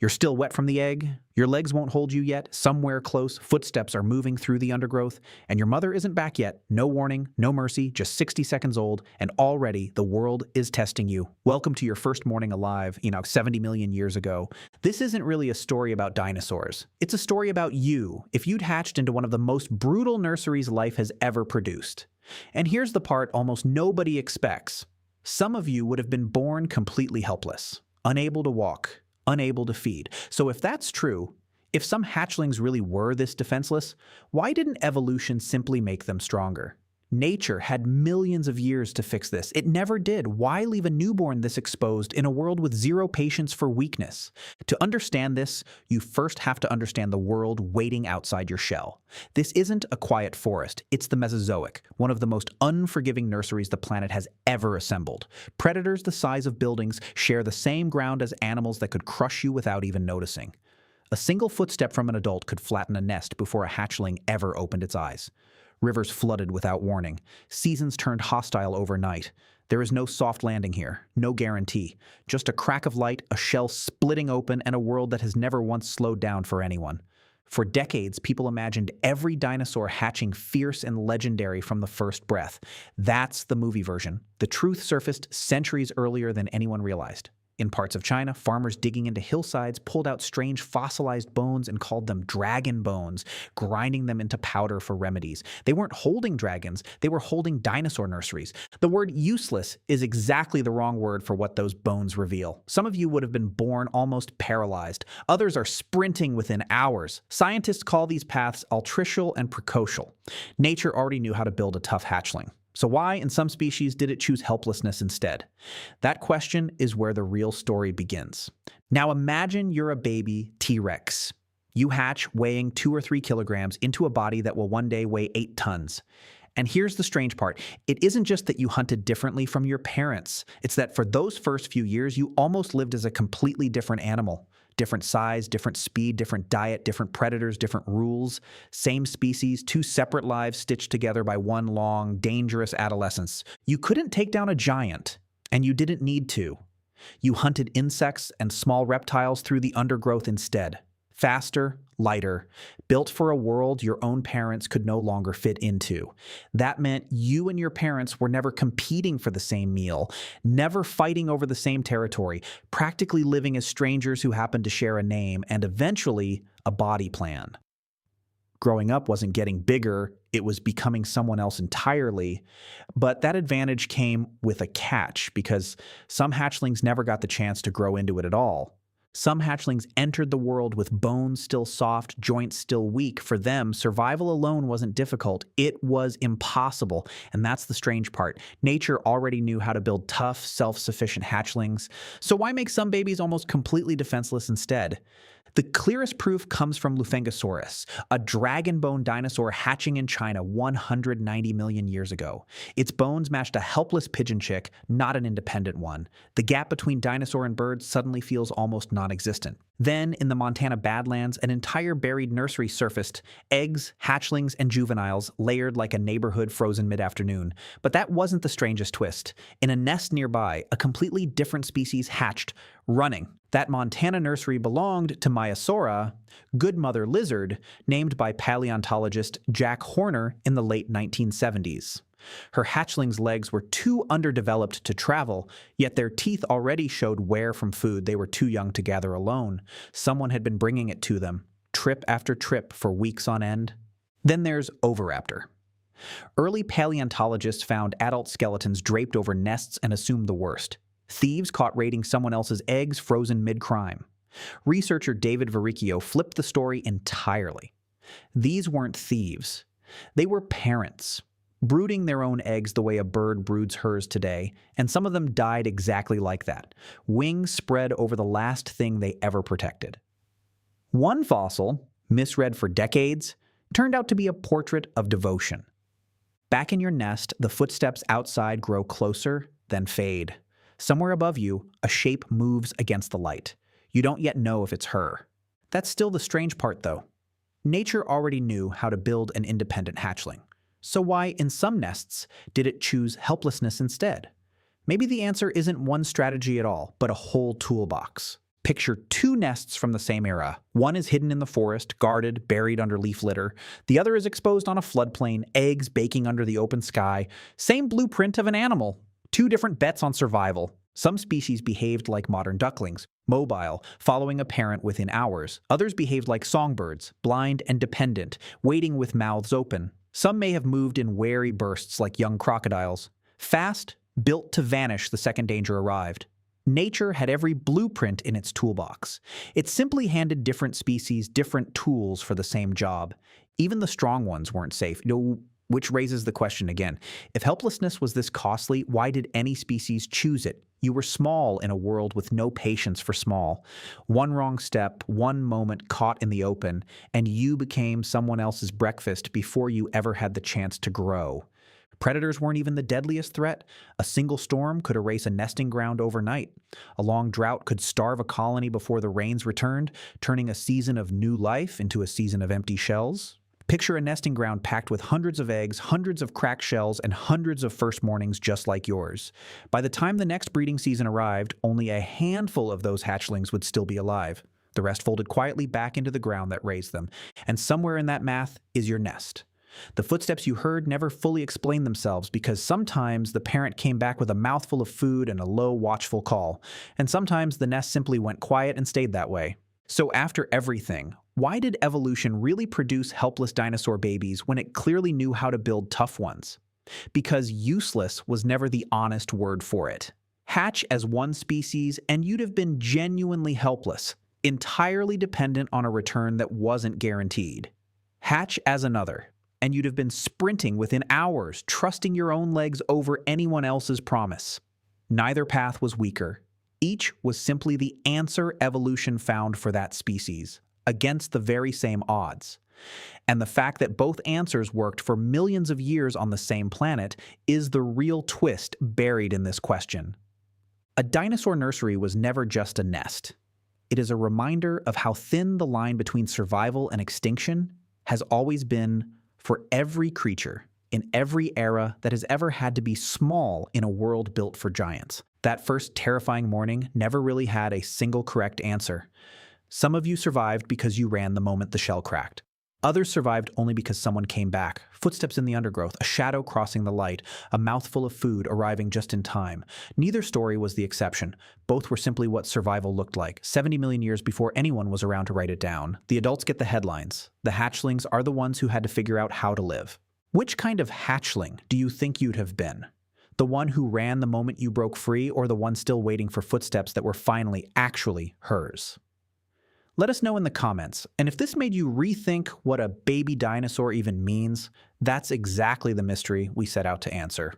You're still wet from the egg, your legs won't hold you yet, somewhere close, footsteps are moving through the undergrowth, and your mother isn't back yet. No warning, no mercy, just 60 seconds old, and already the world is testing you. Welcome to your first morning alive, 70 million years ago. This isn't really a story about dinosaurs. It's a story about you, if you'd hatched into one of the most brutal nurseries life has ever produced. And here's the part almost nobody expects. Some of you would have been born completely helpless, unable to walk, unable to feed. So if that's true, if some hatchlings really were this defenseless, why didn't evolution simply make them stronger? Nature had millions of years to fix this. It never did. Why leave a newborn this exposed in a world with zero patience for weakness? To understand this, you first have to understand the world waiting outside your shell. This isn't a quiet forest. It's the Mesozoic, one of the most unforgiving nurseries the planet has ever assembled. Predators the size of buildings share the same ground as animals that could crush you without even noticing. A single footstep from an adult could flatten a nest before a hatchling ever opened its eyes. Rivers flooded without warning. Seasons turned hostile overnight. There is no soft landing here, no guarantee. Just a crack of light, a shell splitting open, and a world that has never once slowed down for anyone. For decades, people imagined every dinosaur hatching fierce and legendary from the first breath. That's the movie version. The truth surfaced centuries earlier than anyone realized. In parts of China, farmers digging into hillsides pulled out strange fossilized bones and called them dragon bones, grinding them into powder for remedies. They weren't holding dragons, they were holding dinosaur nurseries. The word useless is exactly the wrong word for what those bones reveal. Some of you would have been born almost paralyzed. Others are sprinting within hours. Scientists call these paths altricial and precocial. Nature already knew how to build a tough hatchling. So why, in some species, did it choose helplessness instead? That question is where the real story begins. Now imagine you're a baby T-Rex. You hatch weighing 2 or 3 kilograms into a body that will one day weigh 8 tons. And here's the strange part. It isn't just that you hunted differently from your parents. It's that for those first few years, you almost lived as a completely different animal. Different size, different speed, different diet, different predators, different rules. Same species, 2 separate lives stitched together by one long, dangerous adolescence. You couldn't take down a giant, and you didn't need to. You hunted insects and small reptiles through the undergrowth instead. Faster, lighter, built for a world your own parents could no longer fit into. That meant you and your parents were never competing for the same meal, never fighting over the same territory, practically living as strangers who happened to share a name and eventually a body plan. Growing up wasn't getting bigger, it was becoming someone else entirely. But that advantage came with a catch, because some hatchlings never got the chance to grow into it at all. Some hatchlings entered the world with bones still soft, joints still weak. For them, survival alone wasn't difficult. It was impossible. And that's the strange part. Nature already knew how to build tough, self-sufficient hatchlings. So why make some babies almost completely defenseless instead? The clearest proof comes from Lufengosaurus, a dragon bone dinosaur hatching in China 190 million years ago. Its bones matched a helpless pigeon chick, not an independent one. The gap between dinosaur and bird suddenly feels almost non-existent. Then, in the Montana Badlands, an entire buried nursery surfaced, eggs, hatchlings, and juveniles layered like a neighborhood frozen mid-afternoon. But that wasn't the strangest twist. In a nest nearby, a completely different species hatched, running. That Montana nursery belonged to Maiasaura, good mother lizard, named by paleontologist Jack Horner in the late 1970s. Her hatchling's legs were too underdeveloped to travel, yet their teeth already showed wear from food they were too young to gather alone. Someone had been bringing it to them, trip after trip for weeks on end. Then there's Oviraptor. Early paleontologists found adult skeletons draped over nests and assumed the worst. Thieves caught raiding someone else's eggs frozen mid-crime. Researcher David Verricchio flipped the story entirely. These weren't thieves. They were parents, brooding their own eggs the way a bird broods hers today, and some of them died exactly like that, wings spread over the last thing they ever protected. One fossil, misread for decades, turned out to be a portrait of devotion. Back in your nest, the footsteps outside grow closer, then fade. Somewhere above you, a shape moves against the light. You don't yet know if it's her. That's still the strange part, though. Nature already knew how to build an independent hatchling. So why, in some nests, did it choose helplessness instead? Maybe the answer isn't one strategy at all, but a whole toolbox. Picture two nests from the same era. One is hidden in the forest, guarded, buried under leaf litter. The other is exposed on a floodplain, eggs baking under the open sky. Same blueprint of an animal. Two different bets on survival. Some species behaved like modern ducklings, mobile, following a parent within hours. Others behaved like songbirds, blind and dependent, waiting with mouths open. Some may have moved in wary bursts like young crocodiles. Fast, built to vanish the second danger arrived. Nature had every blueprint in its toolbox. It simply handed different species different tools for the same job. Even the strong ones weren't safe. Which raises the question again. If helplessness was this costly, why did any species choose it? You were small in a world with no patience for small. One wrong step, one moment caught in the open, and you became someone else's breakfast before you ever had the chance to grow. Predators weren't even the deadliest threat. A single storm could erase a nesting ground overnight. A long drought could starve a colony before the rains returned, turning a season of new life into a season of empty shells. Picture a nesting ground packed with hundreds of eggs, hundreds of cracked shells, and hundreds of first mornings just like yours. By the time the next breeding season arrived, only a handful of those hatchlings would still be alive. The rest folded quietly back into the ground that raised them. And somewhere in that math is your nest. The footsteps you heard never fully explained themselves because sometimes the parent came back with a mouthful of food and a low, watchful call, and sometimes the nest simply went quiet and stayed that way. So after everything, why did evolution really produce helpless dinosaur babies when it clearly knew how to build tough ones? Because useless was never the honest word for it. Hatch as one species and you'd have been genuinely helpless, entirely dependent on a return that wasn't guaranteed. Hatch as another, and you'd have been sprinting within hours, trusting your own legs over anyone else's promise. Neither path was weaker. Each was simply the answer evolution found for that species, against the very same odds. And the fact that both answers worked for millions of years on the same planet is the real twist buried in this question. A dinosaur nursery was never just a nest. It is a reminder of how thin the line between survival and extinction has always been for every creature in every era that has ever had to be small in a world built for giants. That first terrifying morning never really had a single correct answer. Some of you survived because you ran the moment the shell cracked. Others survived only because someone came back. Footsteps in the undergrowth, a shadow crossing the light, a mouthful of food arriving just in time. Neither story was the exception. Both were simply what survival looked like, 70 million years before anyone was around to write it down. The adults get the headlines. The hatchlings are the ones who had to figure out how to live. Which kind of hatchling do you think you'd have been? The one who ran the moment you broke free, or the one still waiting for footsteps that were finally actually hers? Let us know in the comments, and if this made you rethink what a baby dinosaur even means, that's exactly the mystery we set out to answer.